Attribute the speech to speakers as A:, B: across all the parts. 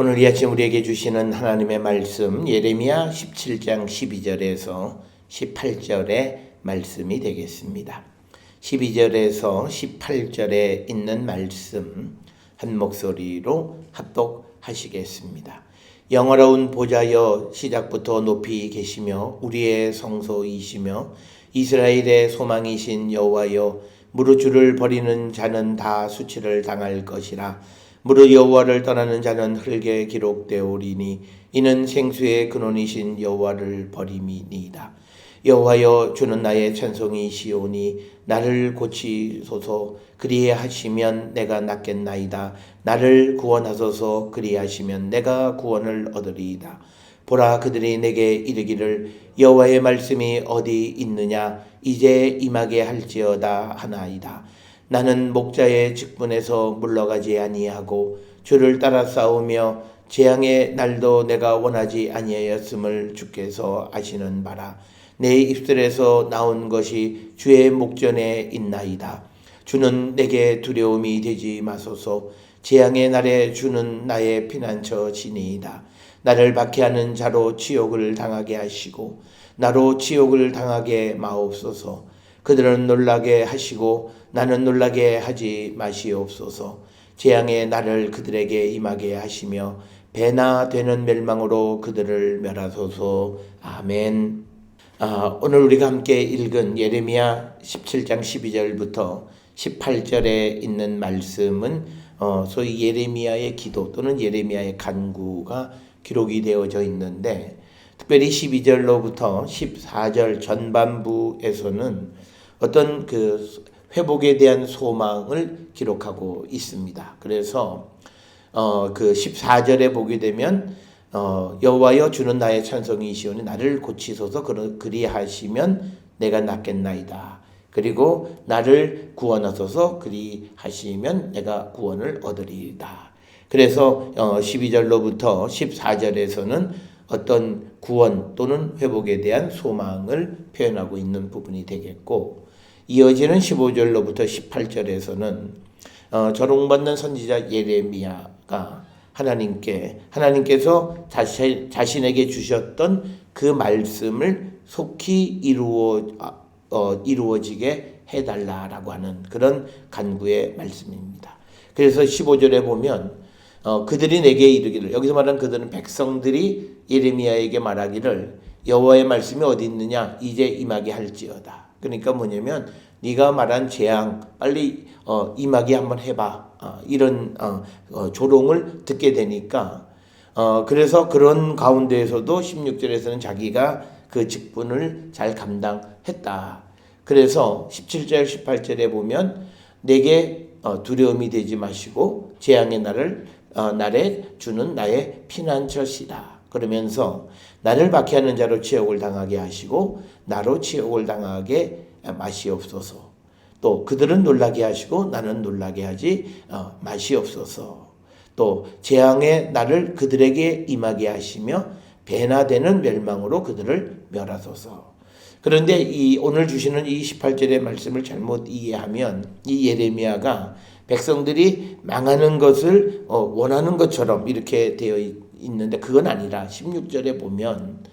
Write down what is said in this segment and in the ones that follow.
A: 오늘 이 아침 우리에게 주시는 하나님의 말씀 예레미야 17장 12절에서 18절의 말씀이 되겠습니다. 12절에서 18절에 있는 말씀 한 목소리로 합독하시겠습니다. 영화로운 보좌여 시작부터 높이 계시며 우리의 성소이시며 이스라엘의 소망이신 여호와여 무릇 주를 버리는 자는 다 수치를 당할 것이라. 무릇 여호와를 떠나는 자는 흙에 기록되오리니 이는 생수의 근원이신 여호와를 버림이니이다. 여호와여 주는 나의 찬송이시오니 나를 고치소서. 그리하시면 내가 낫겠나이다. 나를 구원하소서. 그리하시면 내가 구원을 얻으리이다. 보라, 그들이 내게 이르기를 여호와의 말씀이 어디 있느냐 이제 임하게 할지어다 하나이다. 나는 목자의 직분에서 물러가지 아니하고 주를 따라 싸우며 재앙의 날도 내가 원하지 아니하였음을 주께서 아시는 바라. 내 입술에서 나온 것이 주의 목전에 있나이다. 주는 내게 두려움이 되지 마소서. 재앙의 날에 주는 나의 피난처시니이다. 나를 박해하는 자로 치욕을 당하게 하시고 나로 치욕을 당하게 마옵소서. 그들은 놀라게 하시고 나는 놀라게 하지 마시옵소서. 재앙의 날을 그들에게 임하게 하시며 배나 되는 멸망으로 그들을 멸하소서. 아멘. 오늘 우리가 함께 읽은 예레미야 17장 12절부터 18절에 있는 말씀은 소위 예레미야의 기도 또는 예레미야의 간구가 기록이 되어져 있는데, 특별히 12절로부터 14절 전반부에서는 어떤 그 회복에 대한 소망을 기록하고 있습니다. 그래서 그 14절에 보게 되면 여호와여 주는 나의 찬송이시오니 나를 고치소서. 그리하시면 내가 낫겠나이다. 그리고 나를 구원하소서. 그리하시면 내가 구원을 얻으리이다. 그래서 12절로부터 14절에서는 어떤 구원 또는 회복에 대한 소망을 표현하고 있는 부분이 되겠고, 이어지는 15절로부터 18절에서는 조롱받는 선지자 예레미야가 하나님께서 자신에게 주셨던 그 말씀을 속히 이루어지게 해달라라고 하는 그런 간구의 말씀입니다. 그래서 15절에 보면 그들이 내게 이르기를, 여기서 말하는 그들은 백성들이 예레미야에게 말하기를 여호와의 말씀이 어디 있느냐 이제 임하게 할지어다. 그러니까 뭐냐면 네가 말한 재앙 빨리 임하게 한번 해봐. 이런 조롱을 듣게 되니까 그래서 그런 가운데에서도 16절에서는 자기가 그 직분을 잘 감당했다. 그래서 17절 18절에 보면 내게 두려움이 되지 마시고 재앙의 날에 주는 나의 피난처시다. 그러면서 나를 박해하는 자로 치욕을 당하게 하시고 나로 치욕을 당하게 마시옵소서. 또 그들은 놀라게 하시고 나는 놀라게 하지 마시옵소서. 또 재앙의 날을 그들에게 임하게 하시며 배나 되는 멸망으로 그들을 멸하소서. 그런데 오늘 주시는 이 18절의 말씀을 잘못 이해하면 이 예레미야가 백성들이 망하는 것을 원하는 것처럼 이렇게 되어 있는데 그건 아니라 16절에 보면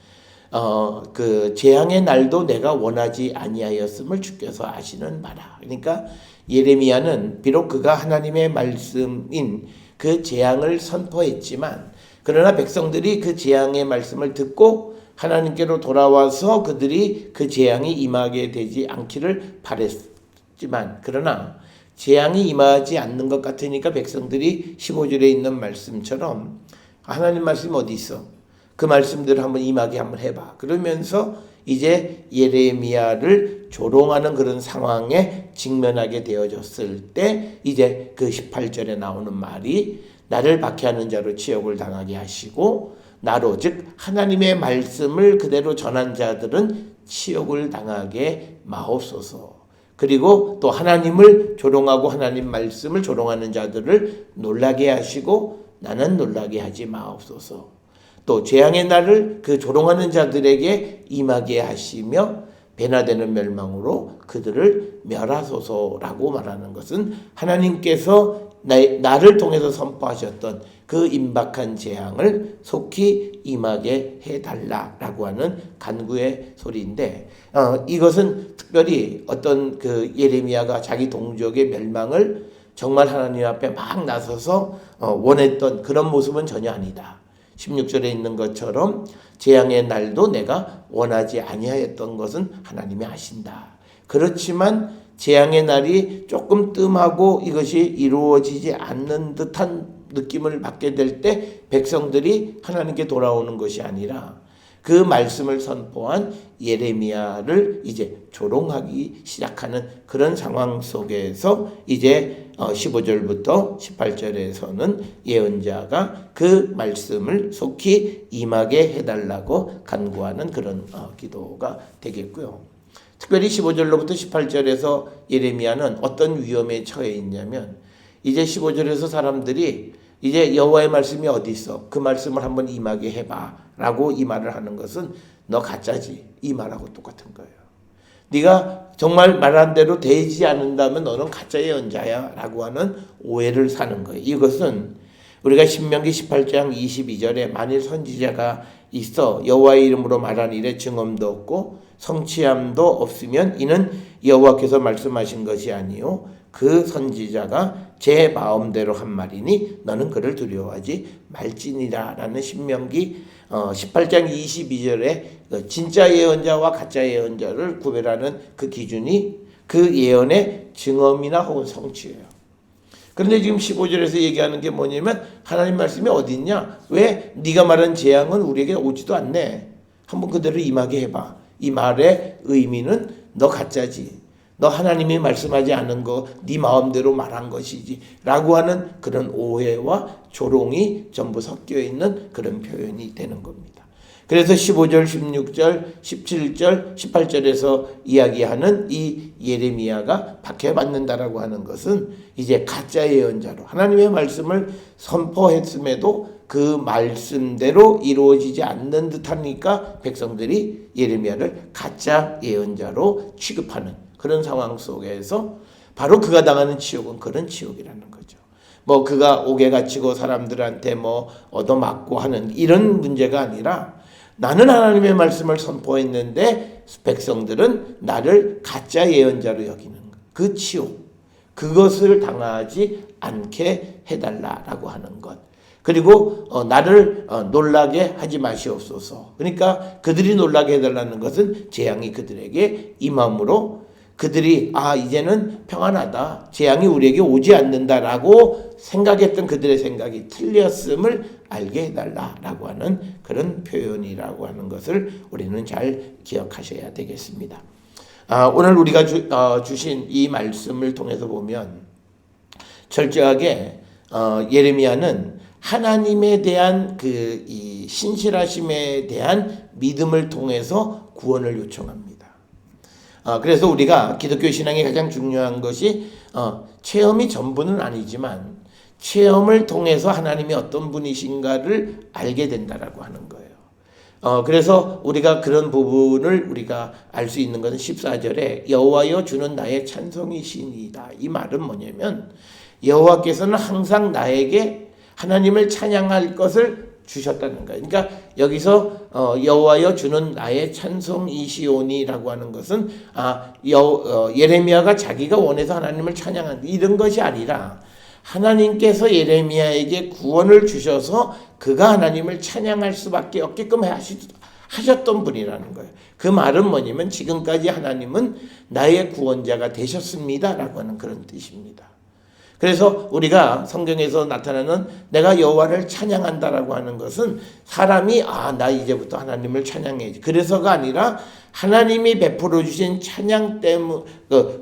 A: 그 재앙의 날도 내가 원하지 아니하였음을 주께서 아시는 바라. 그러니까 예레미야는 비록 그가 하나님의 말씀인 그 재앙을 선포했지만, 그러나 백성들이 그 재앙의 말씀을 듣고 하나님께로 돌아와서 그들이 그 재앙이 임하게 되지 않기를 바랬지만, 그러나 재앙이 임하지 않는 것 같으니까 백성들이 15절에 있는 말씀처럼 하나님 말씀 어디 있어? 그 말씀들을 한번 임하게 한번 해봐. 그러면서 이제 예레미야를 조롱하는 그런 상황에 직면하게 되어졌을 때 이제 그 18절에 나오는 말이 나를 박해하는 자로 치욕을 당하게 하시고 나로 즉 하나님의 말씀을 그대로 전한 자들은 치욕을 당하게 마옵소서. 그리고 또 하나님을 조롱하고 하나님 말씀을 조롱하는 자들을 놀라게 하시고 나는 놀라게 하지 마옵소서. 또 재앙의 날을 그 조롱하는 자들에게 임하게 하시며 배나 되는 멸망으로 그들을 멸하소서라고 말하는 것은 하나님께서 나를 통해서 선포하셨던 그 임박한 재앙을 속히 임하게 해달라라고 하는 간구의 소리인데, 이것은 특별히 어떤 그 예레미야가 자기 동족의 멸망을 정말 하나님 앞에 막 나서서 원했던 그런 모습은 전혀 아니다. 16절에 있는 것처럼 재앙의 날도 내가 원하지 아니하였던 것은 하나님이 아신다. 그렇지만 재앙의 날이 조금 뜸하고 이것이 이루어지지 않는 듯한 느낌을 받게 될 때 백성들이 하나님께 돌아오는 것이 아니라 그 말씀을 선포한 예레미야를 이제 조롱하기 시작하는 그런 상황 속에서 이제 15절부터 18절에서는 예언자가 그 말씀을 속히 임하게 해달라고 간구하는 그런 기도가 되겠고요. 특별히 15절로부터 18절에서 예레미야는 어떤 위험에 처해 있냐면, 이제 15절에서 사람들이 이제 여호와의 말씀이 어디 있어? 그 말씀을 한번 임하게 해봐 라고 이 말을 하는 것은 너 가짜지, 이 말하고 똑같은 거예요. 네가 정말 말한 대로 되지 않는다면 너는 가짜 예언자야 라고 하는 오해를 사는 거예요. 이것은 우리가 신명기 18장 22절에 만일 선지자가 있어 여호와의 이름으로 말한 일에 증언도 없고 성취함도 없으면 이는 여호와께서 말씀하신 것이 아니요 그 선지자가 제 마음대로 한 말이니 너는 그를 두려워하지 말지니라 라는 신명기 18장 22절에 진짜 예언자와 가짜 예언자를 구별하는 그 기준이 그 예언의 증언이나 혹은 성취예요. 그런데 지금 15절에서 얘기하는 게 뭐냐면 하나님 말씀이 어디 있냐? 왜 네가 말한 재앙은 우리에게 오지도 않네. 한번 그대로 임하게 해봐. 이 말의 의미는 너 가짜지. 너 하나님이 말씀하지 않은 거 네 마음대로 말한 것이지 라고 하는 그런 오해와 조롱이 전부 섞여 있는 그런 표현이 되는 겁니다. 그래서 15절, 16절, 17절, 18절에서 이야기하는 이 예레미야가 박해받는다라고 하는 것은 이제 가짜 예언자로 하나님의 말씀을 선포했음에도 그 말씀대로 이루어지지 않는 듯하니까 백성들이 예레미야를 가짜 예언자로 취급하는 그런 상황 속에서 바로 그가 당하는 치욕은 그런 치욕이라는 거죠. 뭐 그가 옥에 갇히고 사람들한테 뭐 얻어맞고 하는 이런 문제가 아니라 나는 하나님의 말씀을 선포했는데 백성들은 나를 가짜 예언자로 여기는 그 치욕, 그것을 당하지 않게 해달라라고 하는 것. 그리고 나를 놀라게 하지 마시옵소서. 그러니까 그들이 놀라게 해달라는 것은 재앙이 그들에게 임함으로 그들이 이제는 평안하다, 재앙이 우리에게 오지 않는다라고 생각했던 그들의 생각이 틀렸음을 알게 해달라라고 하는 그런 표현이라고 하는 것을 우리는 잘 기억하셔야 되겠습니다. 오늘 우리가 주신 이 말씀을 통해서 보면 철저하게 예레미야는 하나님에 대한 이 신실하심에 대한 믿음을 통해서 구원을 요청합니다. 그래서 우리가 기독교 신앙의 가장 중요한 것이 체험이 전부는 아니지만 체험을 통해서 하나님이 어떤 분이신가를 알게 된다라고 하는 거예요. 그래서 우리가 그런 부분을 우리가 알 수 있는 것은 14절에 여호와여 주는 나의 찬송이시니이다. 이 말은 뭐냐면 여호와께서는 항상 나에게 하나님을 찬양할 것을 주셨다는 거예요. 그러니까 여기서 여호와여 주는 나의 찬송이시오니라고 하는 것은 예레미야가 자기가 원해서 하나님을 찬양하는 이런 것이 아니라 하나님께서 예레미야에게 구원을 주셔서 그가 하나님을 찬양할 수밖에 없게끔 하셨던 분이라는 거예요. 그 말은 뭐냐면 지금까지 하나님은 나의 구원자가 되셨습니다라고 하는 그런 뜻입니다. 그래서 우리가 성경에서 나타나는 내가 여호와를 찬양한다라고 하는 것은 사람이 나 이제부터 하나님을 찬양해야지. 그래서가 아니라 하나님이 베풀어 주신 찬양 때문에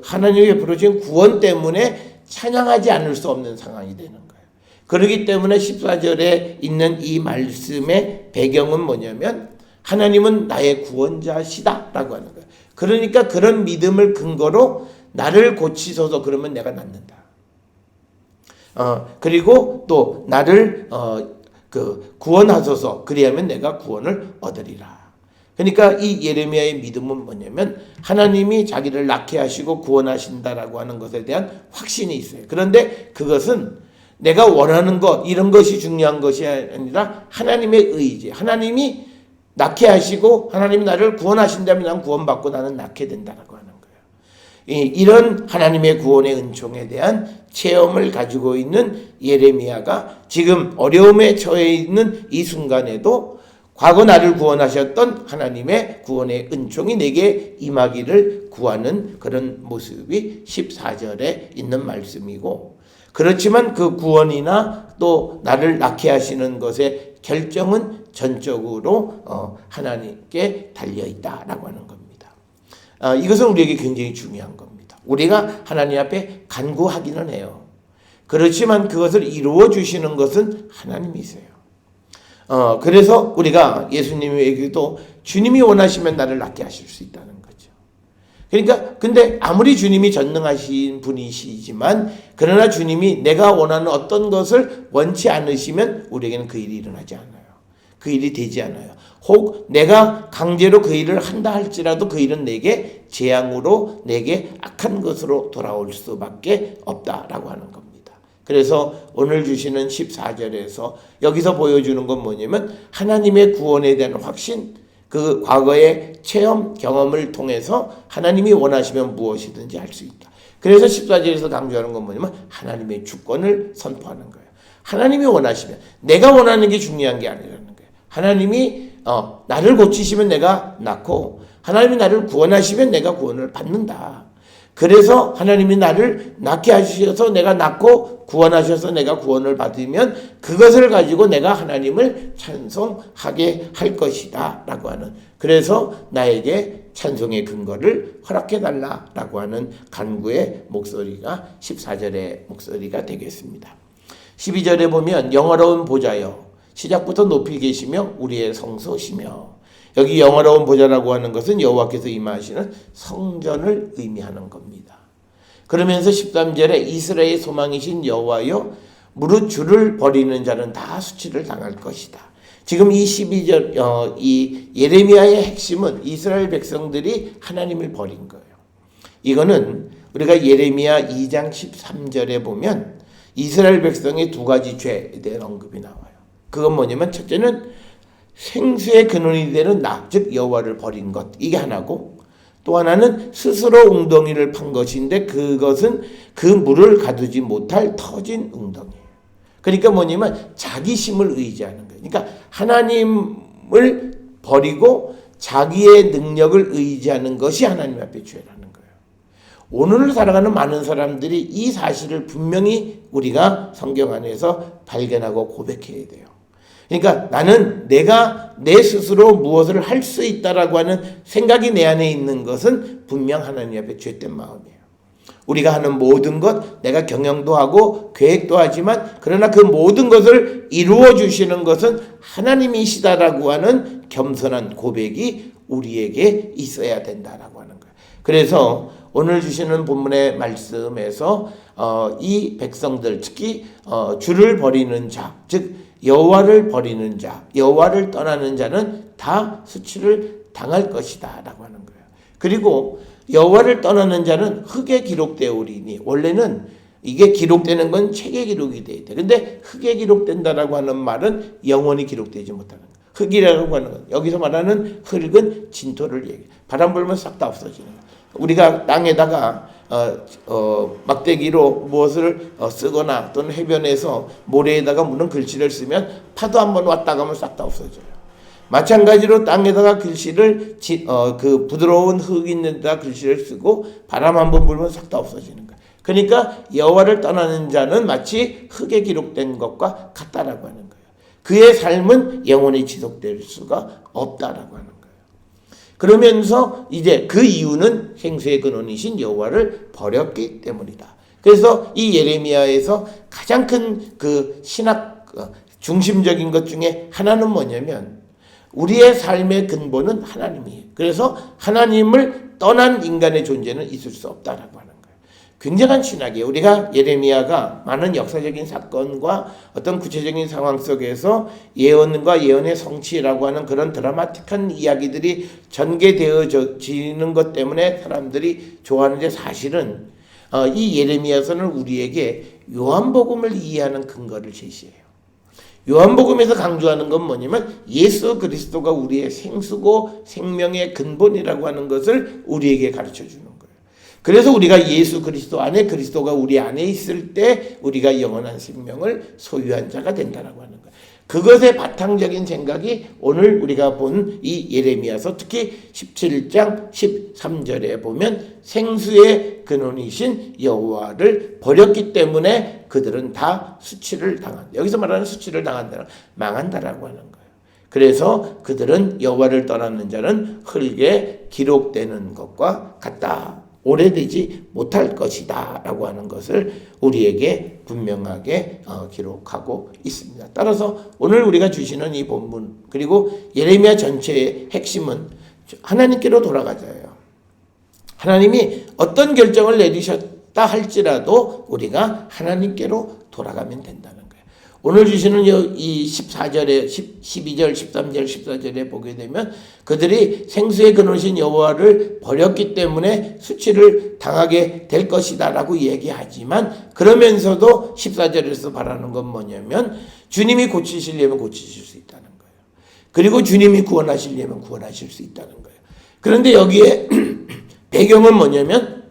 A: 하나님이 베풀어 주신 구원 때문에 찬양하지 않을 수 없는 상황이 되는 거예요. 그렇기 때문에 14절에 있는 이 말씀의 배경은 뭐냐면 하나님은 나의 구원자시다라고 하는 거예요. 그러니까 그런 믿음을 근거로 나를 고치소서 그러면 내가 낫는다. 그리고 또 나를 구원하소서 그리하면 내가 구원을 얻으리라. 그러니까 이 예레미야의 믿음은 뭐냐면 하나님이 자기를 낳게 하시고 구원하신다라고 하는 것에 대한 확신이 있어요. 그런데 그것은 내가 원하는 것 이런 것이 중요한 것이 아니라 하나님의 의지, 하나님이 낳게 하시고 하나님이 나를 구원하신다면 난 구원받고 나는 낳게 된다라고 하는 거예요. 이런 하나님의 구원의 은총에 대한 체험을 가지고 있는 예레미야가 지금 어려움에 처해 있는 이 순간에도 과거 나를 구원하셨던 하나님의 구원의 은총이 내게 임하기를 구하는 그런 모습이 14절에 있는 말씀이고, 그렇지만 그 구원이나 또 나를 낳게 하시는 것의 결정은 전적으로 하나님께 달려있다라고 하는 겁니다. 이것은 우리에게 굉장히 중요한 겁니다. 우리가 하나님 앞에 간구하기는 해요. 그렇지만 그것을 이루어 주시는 것은 하나님이세요. 그래서 우리가 예수님에게도 주님이 원하시면 나를 낳게 하실 수 있다는 거죠. 그러니까 근데 아무리 주님이 전능하신 분이시지만 그러나 주님이 내가 원하는 어떤 것을 원치 않으시면 우리에게는 그 일이 일어나지 않아요. 그 일이 되지 않아요. 혹 내가 강제로 그 일을 한다 할지라도 그 일은 내게 재앙으로 내게 악한 것으로 돌아올 수밖에 없다라고 하는 겁니다. 그래서 오늘 주시는 14절에서 여기서 보여주는 건 뭐냐면 하나님의 구원에 대한 확신, 그 과거의 체험, 경험을 통해서 하나님이 원하시면 무엇이든지 할 수 있다. 그래서 14절에서 강조하는 건 뭐냐면 하나님의 주권을 선포하는 거예요. 하나님이 원하시면, 내가 원하는 게 중요한 게 아니라는 거예요. 하나님이 나를 고치시면 내가 낫고 하나님이 나를 구원하시면 내가 구원을 받는다. 그래서 하나님이 나를 낫게 하셔서 내가 낫고 구원하셔서 내가 구원을 받으면 그것을 가지고 내가 하나님을 찬송하게 할 것이다 라고 하는, 그래서 나에게 찬송의 근거를 허락해달라 라고 하는 간구의 목소리가 14절의 목소리가 되겠습니다. 12절에 보면 영화로운 보좌여 시작부터 높이 계시며 우리의 성소시며, 여기 영화로운 보좌라고 하는 것은 여호와께서 임하시는 성전을 의미하는 겁니다. 그러면서 13절에 이스라엘의 소망이신 여호와여 무릇 주를 버리는 자는 다 수치를 당할 것이다. 지금 이 12절 이 예레미야의 핵심은 이스라엘 백성들이 하나님을 버린 거예요. 이거는 우리가 예레미야 2장 13절에 보면 이스라엘 백성의 두 가지 죄에 대한 언급이 나와요. 그건 뭐냐면 첫째는 생수의 근원이 되는 나, 즉 여호와를 버린 것, 이게 하나고, 또 하나는 스스로 웅덩이를 판 것인데 그것은 그 물을 가두지 못할 터진 웅덩이에요. 그러니까 뭐냐면 자기심을 의지하는 거예요. 그러니까 하나님을 버리고 자기의 능력을 의지하는 것이 하나님 앞에 죄라는 거예요. 오늘을 살아가는 많은 사람들이 이 사실을 분명히 우리가 성경 안에서 발견하고 고백해야 돼요. 그러니까 나는 내가 내 스스로 무엇을 할 수 있다라고 하는 생각이 내 안에 있는 것은 분명 하나님 앞에 죄된 마음이에요. 우리가 하는 모든 것, 내가 경영도 하고 계획도 하지만 그러나 그 모든 것을 이루어 주시는 것은 하나님이시다라고 하는 겸손한 고백이 우리에게 있어야 된다라고 하는 거예요. 그래서 오늘 주시는 본문의 말씀에서 이 백성들, 특히 주를 버리는 자, 즉 여호와를 버리는 자, 여호와를 떠나는 자는 다 수치를 당할 것이다 라고 하는 거예요. 그리고 여호와를 떠나는 자는 흙에 기록되오리니, 원래는 이게 기록되는 건 책에 기록이 돼야 돼. 근데 흙에 기록된다라고 하는 말은 영원히 기록되지 못하는 거예요. 흙이라고 하는 건, 여기서 말하는 흙은 진토를 얘기해. 바람 불면 싹 다 없어지는 거예요. 우리가 땅에다가 막대기로 무엇을 쓰거나 또는 해변에서 모래에다가 무는 글씨를 쓰면 파도 한번 왔다 가면 싹 다 없어져요. 마찬가지로 땅에다가 글씨를 그 부드러운 흙 있는 데다 글씨를 쓰고 바람 한번 불면 싹 다 없어지는 거예요. 그러니까 여호와를 떠나는 자는 마치 흙에 기록된 것과 같다라고 하는 거예요. 그의 삶은 영원히 지속될 수가 없다라고 하는 거예요. 그러면서 이제 그 이유는 생수의 근원이신 여호와를 버렸기 때문이다. 그래서 이 예레미야에서 가장 큰 그 신학 중심적인 것 중에 하나는 뭐냐면 우리의 삶의 근본은 하나님이에요. 그래서 하나님을 떠난 인간의 존재는 있을 수 없다라고 하는 거예요. 굉장한 신학이에요. 우리가 예레미야가 많은 역사적인 사건과 어떤 구체적인 상황 속에서 예언과 예언의 성취라고 하는 그런 드라마틱한 이야기들이 전개되어지는 것 때문에 사람들이 좋아하는데, 사실은 이 예레미야서는 우리에게 요한복음을 이해하는 근거를 제시해요. 요한복음에서 강조하는 건 뭐냐면 예수 그리스도가 우리의 생수고 생명의 근본이라고 하는 것을 우리에게 가르쳐 주는 거예요. 그래서 우리가 예수 그리스도 안에, 그리스도가 우리 안에 있을 때 우리가 영원한 생명을 소유한 자가 된다라고 하는 거예요. 그것의 바탕적인 생각이 오늘 우리가 본 이 예레미야서 특히 17장 13절에 보면 생수의 근원이신 여호와를 버렸기 때문에 그들은 다 수치를 당한다. 여기서 말하는 수치를 당한다는 망한다라고 하는 거예요. 그래서 그들은 여호와를 떠나는 자는 흙에 기록되는 것과 같다. 오래되지 못할 것이다 라고 하는 것을 우리에게 분명하게 기록하고 있습니다. 따라서 오늘 우리가 주시는 이 본문 그리고 예레미야 전체의 핵심은 하나님께로 돌아가자예요. 하나님이 어떤 결정을 내리셨다 할지라도 우리가 하나님께로 돌아가면 된다는 거예요. 오늘 주시는 이 14절에 12절, 13절, 14절에 보게 되면 그들이 생수의 근원이신 여호와를 버렸기 때문에 수치를 당하게 될 것이다 라고 얘기하지만 그러면서도 14절에서 바라는 건 뭐냐면 주님이 고치시려면 고치실 수 있다는 거예요. 그리고 주님이 구원하시려면 구원하실 수 있다는 거예요. 그런데 여기에 배경은 뭐냐면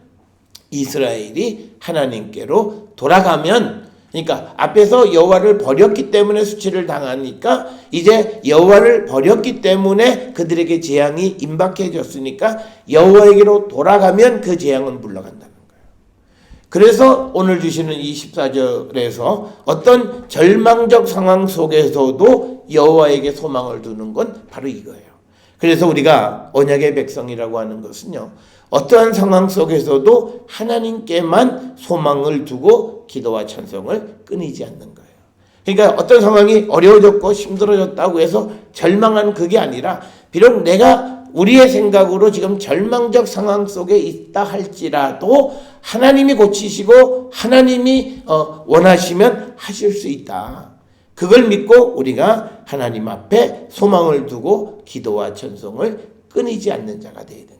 A: 이스라엘이 하나님께로 돌아가면 그러니까 앞에서 여호와를 버렸기 때문에 수치를 당하니까 이제 여호와를 버렸기 때문에 그들에게 재앙이 임박해졌으니까 여호와에게로 돌아가면 그 재앙은 물러간다는 거예요. 그래서 오늘 주시는 이 14절에서 어떤 절망적 상황 속에서도 여호와에게 소망을 두는 건 바로 이거예요. 그래서 우리가 언약의 백성이라고 하는 것은요. 어떠한 상황 속에서도 하나님께만 소망을 두고 기도와 찬송을 끊이지 않는 거예요. 그러니까 어떤 상황이 어려워졌고 힘들어졌다고 해서 절망하는 그게 아니라 비록 내가 우리의 생각으로 지금 절망적 상황 속에 있다 할지라도 하나님이 고치시고 하나님이 원하시면 하실 수 있다. 그걸 믿고 우리가 하나님 앞에 소망을 두고 기도와 찬송을 끊이지 않는 자가 되어야 된다.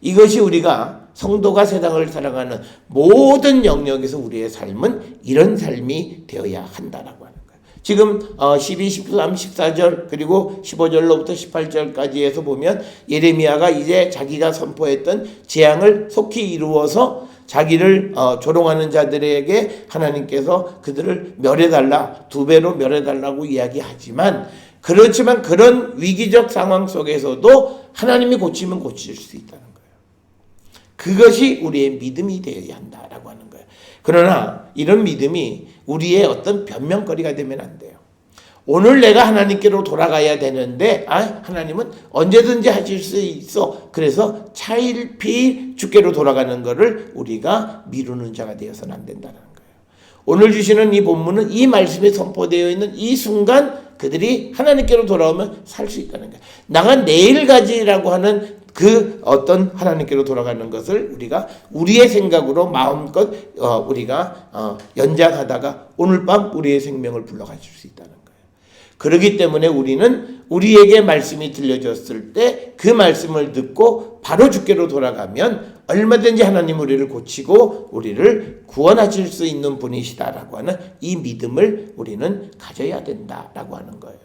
A: 이것이 우리가 성도가 세상을 살아가는 모든 영역에서 우리의 삶은 이런 삶이 되어야 한다라고 하는 거예요. 지금 12, 13, 14절 그리고 15절로부터 18절까지 해서 보면 예레미야가 이제 자기가 선포했던 재앙을 속히 이루어서 자기를 조롱하는 자들에게 하나님께서 그들을 멸해달라, 2배로 멸해달라고 이야기하지만 그렇지만 그런 위기적 상황 속에서도 하나님이 고치면 고칠 수 있다는 거예요. 그것이 우리의 믿음이 되어야 한다라고 하는 거예요. 그러나 이런 믿음이 우리의 어떤 변명거리가 되면 안 돼요. 오늘 내가 하나님께로 돌아가야 되는데 하나님은 언제든지 하실 수 있어. 그래서 차일피일 주께로 돌아가는 것을 우리가 미루는 자가 되어서는 안 된다는 거예요. 오늘 주시는 이 본문은 이 말씀이 선포되어 있는 이 순간 그들이 하나님께로 돌아오면 살 수 있다는 거예요. 나가 내일가지라고 하는 그 어떤 하나님께로 돌아가는 것을 우리가 우리의 생각으로 마음껏 우리가 연장하다가 오늘 밤 우리의 생명을 불러가실 수 있다는 거예요. 그렇기 때문에 우리는 우리에게 말씀이 들려졌을 때 그 말씀을 듣고 바로 주께로 돌아가면 얼마든지 하나님 우리를 고치고 우리를 구원하실 수 있는 분이시다라고 하는 이 믿음을 우리는 가져야 된다라고 하는 거예요.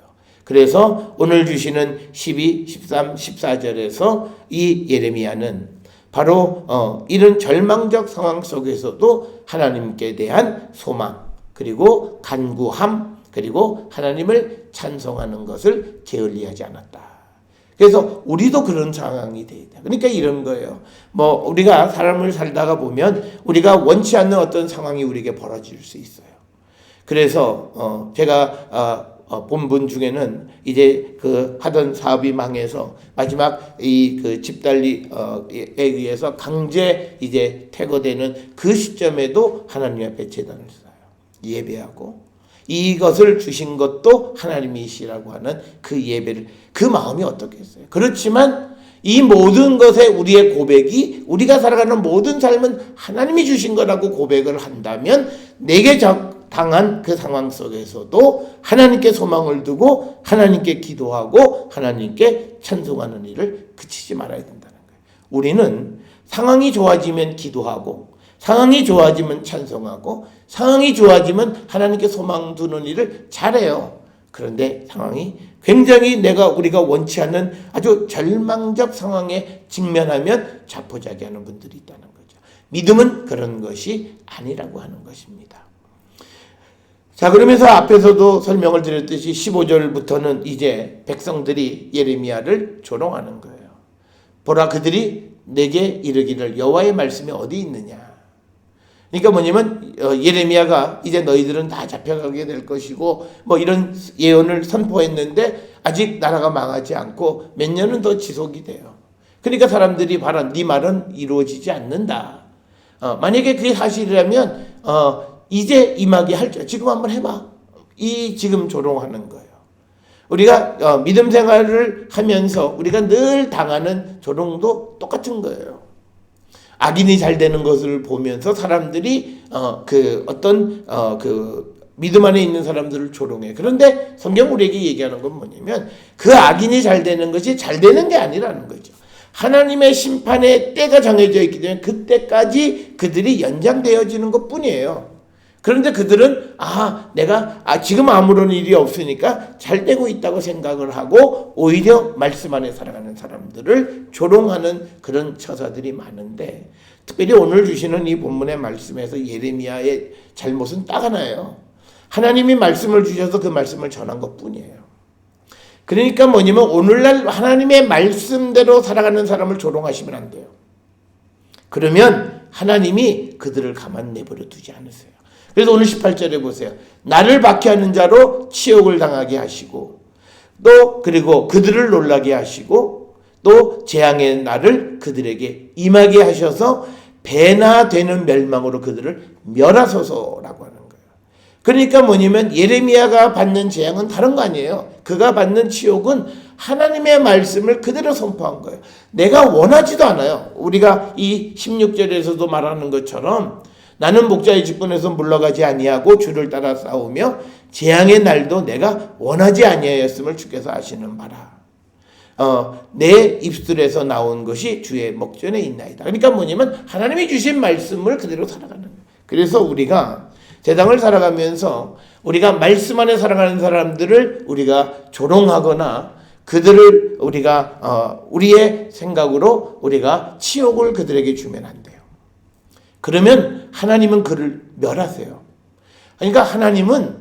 A: 그래서 오늘 주시는 12, 13, 14절에서 이 예레미야는 바로 이런 절망적 상황 속에서도 하나님께 대한 소망 그리고 간구함 그리고 하나님을 찬송하는 것을 게을리하지 않았다. 그래서 우리도 그런 상황이 돼야 돼. 그러니까 이런 거예요. 우리가 사람을 살다가 보면 우리가 원치 않는 어떤 상황이 우리에게 벌어질 수 있어요. 그래서 제가 본분 중에는 이제 그 하던 사업이 망해서 마지막 이 그 집달리에 의해서 강제 이제 퇴거되는 그 시점에도 하나님 앞에 제단을 쌓아요. 예배하고 이것을 주신 것도 하나님이시라고 하는 그 예배를 그 마음이 어떻겠어요. 그렇지만 이 모든 것에 우리의 고백이 우리가 살아가는 모든 삶은 하나님이 주신 거라고 고백을 한다면 내게 당한 그 상황 속에서도 하나님께 소망을 두고 하나님께 기도하고 하나님께 찬송하는 일을 그치지 말아야 된다는 거예요. 우리는 상황이 좋아지면 기도하고 상황이 좋아지면 찬송하고 상황이 좋아지면 하나님께 소망 두는 일을 잘해요. 그런데 상황이 굉장히 우리가 원치 않는 아주 절망적 상황에 직면하면 자포자기하는 분들이 있다는 거죠. 믿음은 그런 것이 아니라고 하는 것입니다. 자, 그러면서 앞에서도 설명을 드렸듯이 15절부터는 이제 백성들이 예레미야를 조롱하는 거예요. 보라, 그들이 내게 이르기를 여호와의 말씀이 어디 있느냐. 그러니까 뭐냐면 예레미야가 이제 너희들은 다 잡혀가게 될 것이고 뭐 이런 예언을 선포했는데 아직 나라가 망하지 않고 몇 년은 더 지속이 돼요. 그러니까 사람들이 봐라, 네 말은 이루어지지 않는다. 만약에 그게 사실이라면 이제 임하게 할 줄 지금 한번 해봐. 지금 조롱하는 거예요. 우리가 믿음 생활을 하면서 우리가 늘 당하는 조롱도 똑같은 거예요. 악인이 잘 되는 것을 보면서 사람들이 믿음 안에 있는 사람들을 조롱해. 그런데 성경 우리에게 얘기하는 건 뭐냐면 그 악인이 잘 되는 것이 잘 되는 게 아니라는 거죠. 하나님의 심판의 때가 정해져 있기 때문에 그때까지 그들이 연장되어지는 것 뿐이에요. 그런데 그들은 내가 지금 아무런 일이 없으니까 잘 되고 있다고 생각을 하고 오히려 말씀 안에 살아가는 사람들을 조롱하는 그런 처사들이 많은데, 특별히 오늘 주시는 이 본문의 말씀에서 예레미야의 잘못은 딱 하나예요. 하나님이 말씀을 주셔서 그 말씀을 전한 것뿐이에요. 그러니까 뭐냐면 오늘날 하나님의 말씀대로 살아가는 사람을 조롱하시면 안 돼요. 그러면 하나님이 그들을 가만 내버려 두지 않으세요. 그래서 오늘 18절에 보세요. 나를 박해하는 자로 치욕을 당하게 하시고 또 그리고 그들을 놀라게 하시고 또 재앙의 날을 그들에게 임하게 하셔서 배나 되는 멸망으로 그들을 멸하소서라고 하는 거예요. 그러니까 뭐냐면 예레미야가 받는 재앙은 다른 거 아니에요. 그가 받는 치욕은 하나님의 말씀을 그대로 선포한 거예요. 내가 원하지도 않아요. 우리가 이 16절에서도 말하는 것처럼 나는 목자의 직분에서 물러가지 아니하고 주를 따라 싸우며 재앙의 날도 내가 원하지 아니하였음을 주께서 아시는 바라. 내 입술에서 나온 것이 주의 목전에 있나이다. 그러니까 뭐냐면 하나님이 주신 말씀을 그대로 살아가는 거예요. 그래서 우리가 세상을 살아가면서 우리가 말씀 안에 살아가는 사람들을 우리가 조롱하거나 그들을 우리가 우리의 생각으로 우리가 치욕을 그들에게 주면 안 돼요. 그러면 하나님은 그를 멸하세요. 그러니까 하나님은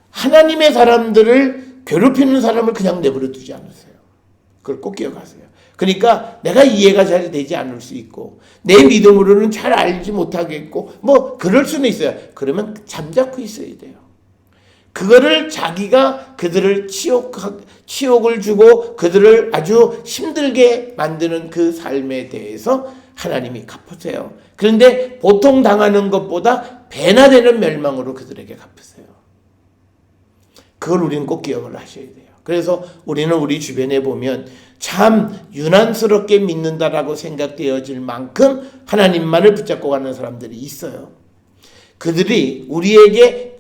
A: 하나님의 사람들을 괴롭히는 사람을 그냥 내버려 두지 않으세요. 그걸 꼭 기억하세요. 그러니까 내가 이해가 잘 되지 않을 수 있고 내 믿음으로는 잘 알지 못하겠고 뭐 그럴 수는 있어요. 그러면 잠자코 있어야 돼요. 그거를 자기가 그들을 치욕을 주고 그들을 아주 힘들게 만드는 그 삶에 대해서 하나님이 갚으세요. 그런데 보통 당하는 것보다 배나 되는 멸망으로 그들에게 갚으세요. 그걸 우리는 꼭 기억을 하셔야 돼요. 그래서 우리는 우리 주변에 보면 참 유난스럽게 믿는다라고 생각되어질 만큼 하나님만을 붙잡고 가는 사람들이 있어요. 그들이 우리에게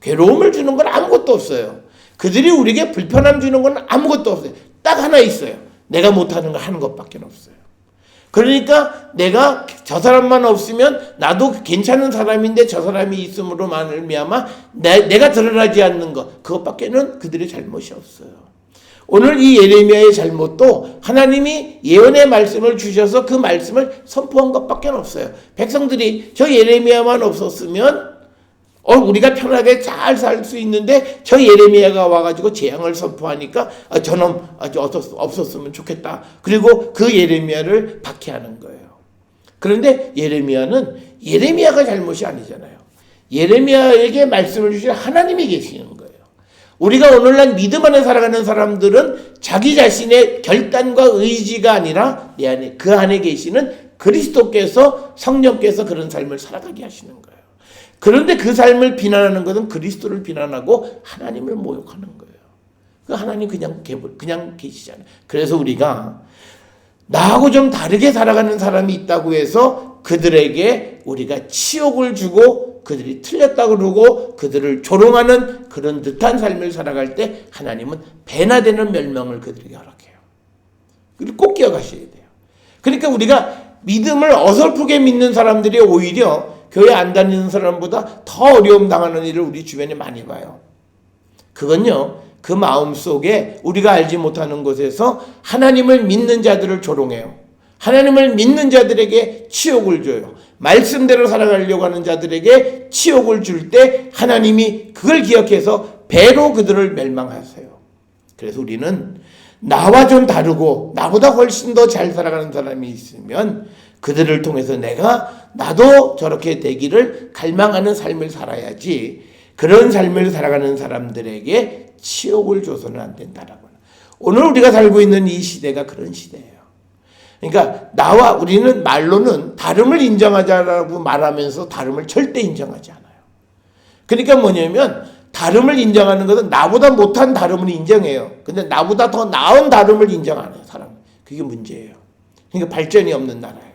A: 괴로움을 주는 건 아무것도 없어요. 그들이 우리에게 불편함 주는 건 아무것도 없어요. 딱 하나 있어요. 내가 못하는 거 하는 것밖에 없어요. 그러니까 내가 저 사람만 없으면 나도 괜찮은 사람인데 저 사람이 있음으로 말미암아 내가 드러나지 않는 것, 그것밖에는 그들의 잘못이 없어요. 오늘 이 예레미야의 잘못도 하나님이 예언의 말씀을 주셔서 그 말씀을 선포한 것밖에 없어요. 백성들이 저 예레미야만 없었으면 우리가 편하게 잘 살 수 있는데 저 예레미야가 와가지고 재앙을 선포하니까 저놈 없었으면 좋겠다. 그리고 그 예레미야를 박해하는 거예요. 그런데 예레미야가 잘못이 아니잖아요. 예레미야에게 말씀을 주신 하나님이 계시는 거예요. 우리가 오늘날 믿음 안에 살아가는 사람들은 자기 자신의 결단과 의지가 아니라 내 안에 그 안에 계시는 그리스도께서 성령께서 그런 삶을 살아가게 하시는 거예요. 그런데 그 삶을 비난하는 것은 그리스도를 비난하고 하나님을 모욕하는 거예요. 그 하나님 그냥 계시잖아요. 그래서 우리가 나하고 좀 다르게 살아가는 사람이 있다고 해서 그들에게 우리가 치욕을 주고 그들이 틀렸다고 그러고 그들을 조롱하는 그런 듯한 삶을 살아갈 때 하나님은 배나 되는 멸망을 그들에게 허락해요. 그걸 꼭 기억하셔야 돼요. 그러니까 우리가 믿음을 어설프게 믿는 사람들이 오히려 교회 안 다니는 사람보다 더 어려움 당하는 일을 우리 주변에 많이 봐요. 그건요, 그 마음 속에 우리가 알지 못하는 곳에서 하나님을 믿는 자들을 조롱해요. 하나님을 믿는 자들에게 치욕을 줘요. 말씀대로 살아가려고 하는 자들에게 치욕을 줄 때 하나님이 그걸 기억해서 배로 그들을 멸망하세요. 그래서 우리는 나와 좀 다르고 나보다 훨씬 더 잘 살아가는 사람이 있으면 그들을 통해서 나도 저렇게 되기를 갈망하는 삶을 살아야지, 그런 삶을 살아가는 사람들에게 치욕을 줘서는 안 된다라고. 오늘 우리가 살고 있는 이 시대가 그런 시대예요. 그러니까 우리는 말로는 다름을 인정하자라고 말하면서 다름을 절대 인정하지 않아요. 그러니까 뭐냐면 다름을 인정하는 것은 나보다 못한 다름을 인정해요. 근데 나보다 더 나은 다름을 인정 안 해요, 사람. 그게 문제예요. 그러니까 발전이 없는 나라예요.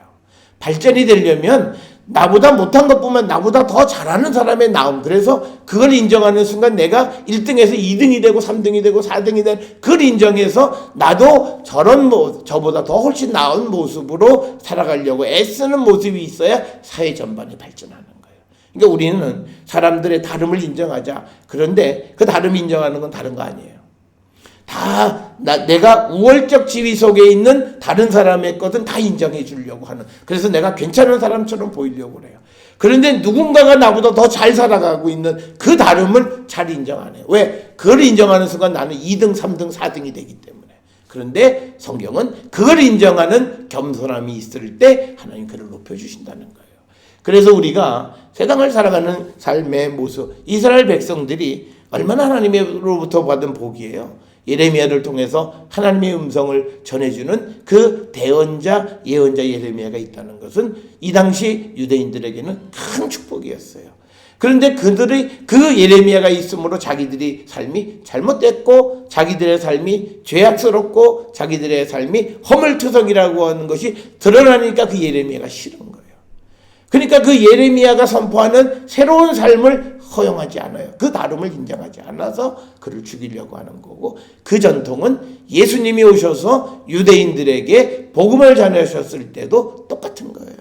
A: 발전이 되려면 나보다 못한 것뿐만 나보다 더 잘하는 사람의 나음, 그래서 그걸 인정하는 순간 내가 1등에서 2등이 되고 3등이 되고 4등이 되는 그걸 인정해서 나도 저보다 더 훨씬 나은 모습으로 살아가려고 애쓰는 모습이 있어야 사회 전반이 발전하는 거예요. 그러니까 우리는 사람들의 다름을 인정하자. 그런데 그 다름 인정하는 건 다른 거 아니에요. 내가 우월적 지위 속에 있는 다른 사람의 것은 다 인정해 주려고 하는, 그래서 내가 괜찮은 사람처럼 보이려고 그래요. 그런데 누군가가 나보다 더 잘 살아가고 있는 그 다름을 잘 인정 안 해요. 왜? 그걸 인정하는 순간 나는 2등, 3등, 4등이 되기 때문에. 그런데 성경은 그걸 인정하는 겸손함이 있을 때 하나님 그를 높여주신다는 거예요. 그래서 우리가 세상을 살아가는 삶의 모습, 이스라엘 백성들이 얼마나 하나님으로부터 받은 복이에요. 예레미야를 통해서 하나님의 음성을 전해주는 그 대언자, 예언자 예레미야가 있다는 것은 이 당시 유대인들에게는 큰 축복이었어요. 그런데 그들의 그 예레미야가 있으므로 자기들의 삶이 잘못됐고 자기들의 삶이 죄악스럽고 자기들의 삶이 허물투성이라고 하는 것이 드러나니까 그 예레미야가 싫은 거예요. 그러니까 그 예레미야가 선포하는 새로운 삶을 허용하지 않아요. 그 다름을 인정하지 않아서 그를 죽이려고 하는 거고, 그 전통은 예수님이 오셔서 유대인들에게 복음을 전하셨을 때도 똑같은 거예요.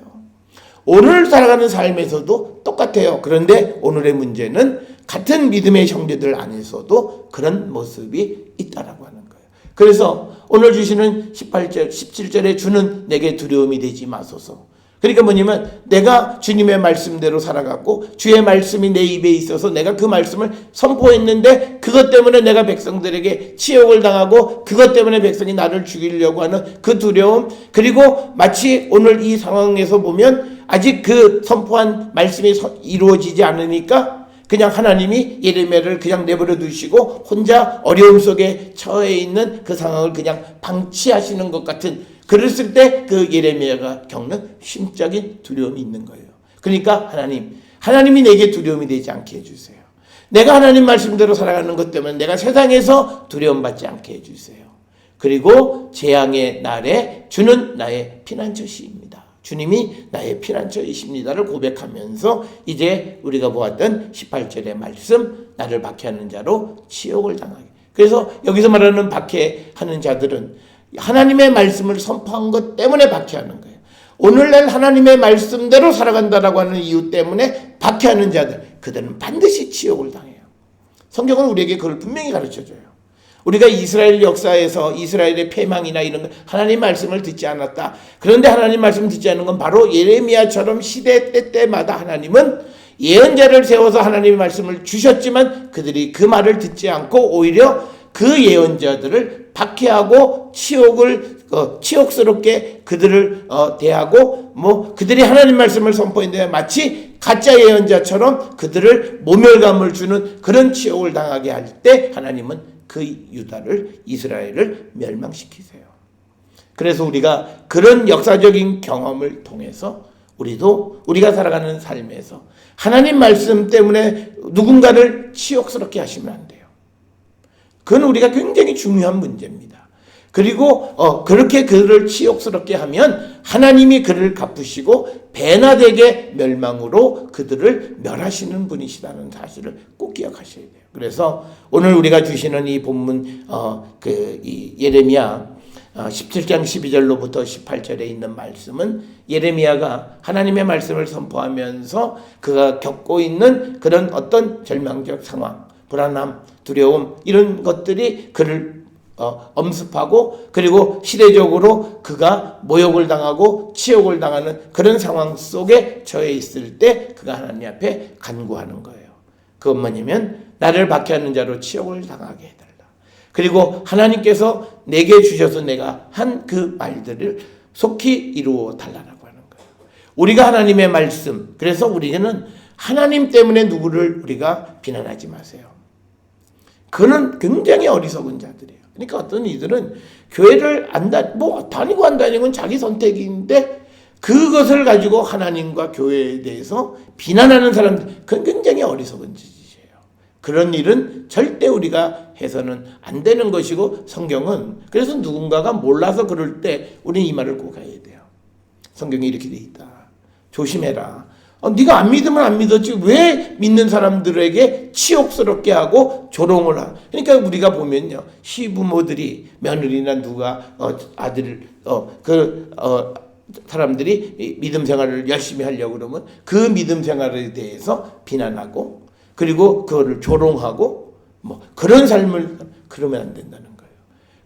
A: 오늘 살아가는 삶에서도 똑같아요. 그런데 오늘의 문제는 같은 믿음의 형제들 안에서도 그런 모습이 있다라고 하는 거예요. 그래서 오늘 주시는 18절, 17절에 주는 내게 두려움이 되지 마소서. 그러니까 뭐냐면 내가 주님의 말씀대로 살아갔고 주의 말씀이 내 입에 있어서 내가 그 말씀을 선포했는데 그것 때문에 내가 백성들에게 치욕을 당하고 그것 때문에 백성이 나를 죽이려고 하는 그 두려움, 그리고 마치 오늘 이 상황에서 보면 아직 그 선포한 말씀이 이루어지지 않으니까 그냥 하나님이 예레미야를 그냥 내버려 두시고 혼자 어려움 속에 처해 있는 그 상황을 그냥 방치하시는 것 같은, 그랬을 때 그 예레미야가 겪는 심적인 두려움이 있는 거예요. 그러니까 하나님이 내게 두려움이 되지 않게 해주세요. 내가 하나님 말씀대로 살아가는 것 때문에 내가 세상에서 두려움받지 않게 해주세요. 그리고 재앙의 날에 주는 나의 피난처시입니다. 주님이 나의 피난처이십니다를 고백하면서 이제 우리가 보았던 18절의 말씀, 나를 박해하는 자로 치욕을 당하게. 그래서 여기서 말하는 박해하는 자들은 하나님의 말씀을 선포한 것 때문에 박해하는 거예요. 오늘날 하나님의 말씀대로 살아간다라고 하는 이유 때문에 박해하는 자들, 그들은 반드시 치욕을 당해요. 성경은 우리에게 그걸 분명히 가르쳐줘요. 우리가 이스라엘 역사에서 이스라엘의 패망이나 이런 거 하나님 말씀을 듣지 않았다. 그런데 하나님 말씀을 듣지 않은 건 바로 예레미야처럼 시대 때마다 하나님은 예언자를 세워서 하나님의 말씀을 주셨지만 그들이 그 말을 듣지 않고 오히려 그 예언자들을 박해하고 치욕스럽게 그들을 대하고 그들이 하나님 말씀을 선포했는데 마치 가짜 예언자처럼 그들을 모멸감을 주는 그런 치욕을 당하게 할 때 하나님은 그 이스라엘을 멸망시키세요. 그래서 우리가 그런 역사적인 경험을 통해서 우리가 살아가는 삶에서 하나님 말씀 때문에 누군가를 치욕스럽게 하시면 안 돼요. 그건 우리가 굉장히 중요한 문제입니다. 그리고 그렇게 그를 치욕스럽게 하면 하나님이 그를 갚으시고 배나되게 멸망으로 그들을 멸하시는 분이시다는 사실을 꼭 기억하셔야 돼요. 그래서 오늘 우리가 주시는 이 본문 이 예레미야 17장 12절로부터 18절에 있는 말씀은 예레미야가 하나님의 말씀을 선포하면서 그가 겪고 있는 그런 어떤 절망적 상황, 불안함, 두려움 이런 것들이 그를 엄습하고 그리고 시대적으로 그가 모욕을 당하고 치욕을 당하는 그런 상황 속에 처해 있을 때 그가 하나님 앞에 간구하는 거예요. 그것 뭐냐면 나를 박해하는 자로 치욕을 당하게 해달라. 그리고 하나님께서 내게 주셔서 내가 한 그 말들을 속히 이루어 달라고 하는 거예요. 우리가 하나님의 말씀, 그래서 우리는 하나님 때문에 누구를 우리가 비난하지 마세요. 그는 굉장히 어리석은 자들이에요. 그러니까 어떤 이들은 교회를 다니고 안 다니는 건 자기 선택인데 그것을 가지고 하나님과 교회에 대해서 비난하는 사람들, 그건 굉장히 어리석은 짓이에요. 그런 일은 절대 우리가 해서는 안 되는 것이고 성경은 그래서 누군가가 몰라서 그럴 때 우리는 이 말을 꼭 해야 돼요. 성경에 이렇게 돼 있다. 조심해라. 네가 안 믿으면 안 믿었지 왜 믿는 사람들에게 치욕스럽게 하고 조롱을 하. 그러니까 우리가 보면요. 시부모들이 며느리나 누가 아들을 사람들이 믿음 생활을 열심히 하려고 그러면 그 믿음 생활에 대해서 비난하고 그리고 그거를 조롱하고 그런 삶을 그러면 안 된다는 거예요.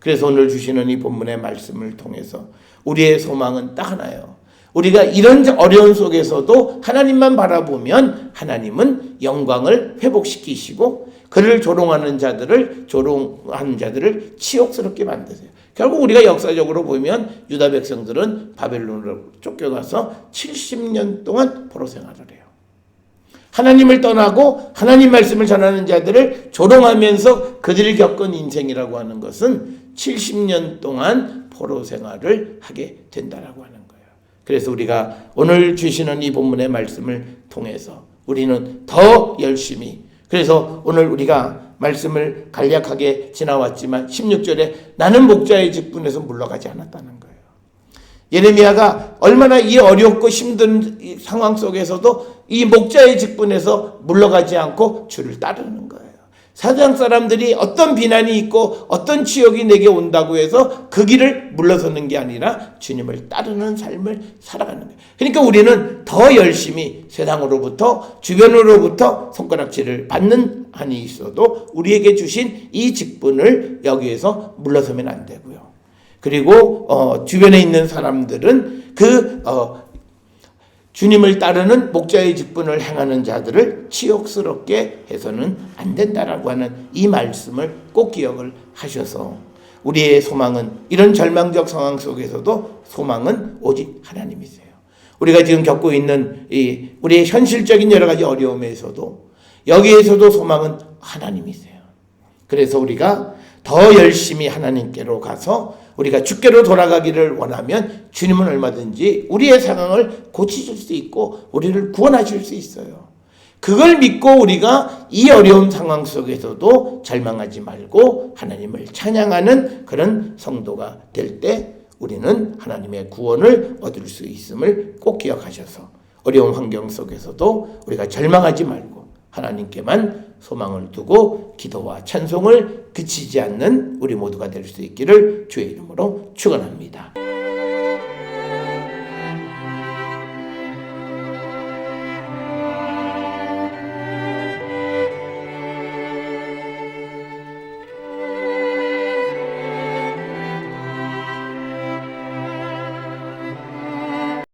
A: 그래서 오늘 주시는 이 본문의 말씀을 통해서 우리의 소망은 딱 하나예요. 우리가 이런 어려운 속에서도 하나님만 바라보면 하나님은 영광을 회복시키시고 그를 조롱하는 자들을 치욕스럽게 만드세요. 결국 우리가 역사적으로 보면 유다 백성들은 바벨론으로 쫓겨가서 70년 동안 포로 생활을 해요. 하나님을 떠나고 하나님 말씀을 전하는 자들을 조롱하면서 그들이 겪은 인생이라고 하는 것은 70년 동안 포로 생활을 하게 된다라고 하는 거예요. 그래서 우리가 오늘 주시는 이 본문의 말씀을 통해서 우리는 더 열심히, 그래서 오늘 우리가 말씀을 간략하게 지나왔지만 16절에 나는 목자의 직분에서 물러가지 않았다는 거예요. 예레미야가 얼마나 이 어렵고 힘든 이 상황 속에서도 이 목자의 직분에서 물러가지 않고 주를 따르는 거예요. 세상 사람들이 어떤 비난이 있고 어떤 치욕이 내게 온다고 해서 그 길을 물러서는 게 아니라 주님을 따르는 삶을 살아가는 거예요. 그러니까 우리는 더 열심히 세상으로부터 주변으로부터 손가락질을 받는 한이 있어도 우리에게 주신 이 직분을 여기에서 물러서면 안 되고요. 그리고 주변에 있는 사람들은 주님을 따르는 목자의 직분을 행하는 자들을 치욕스럽게 해서는 안 된다라고 하는 이 말씀을 꼭 기억을 하셔서 우리의 소망은 이런 절망적 상황 속에서도 소망은 오직 하나님이세요. 우리가 지금 겪고 있는 우리의 현실적인 여러 가지 어려움에서도 여기에서도 소망은 하나님이세요. 그래서 우리가 더 열심히 하나님께로 가서 우리가 주께로 돌아가기를 원하면 주님은 얼마든지 우리의 상황을 고치실 수 있고 우리를 구원하실 수 있어요. 그걸 믿고 우리가 이 어려운 상황 속에서도 절망하지 말고 하나님을 찬양하는 그런 성도가 될 때 우리는 하나님의 구원을 얻을 수 있음을 꼭 기억하셔서 어려운 환경 속에서도 우리가 절망하지 말고 하나님께만 소망을 두고 기도와 찬송을 그치지 않는 우리 모두가 될 수 있기를 주의 이름으로 축원합니다.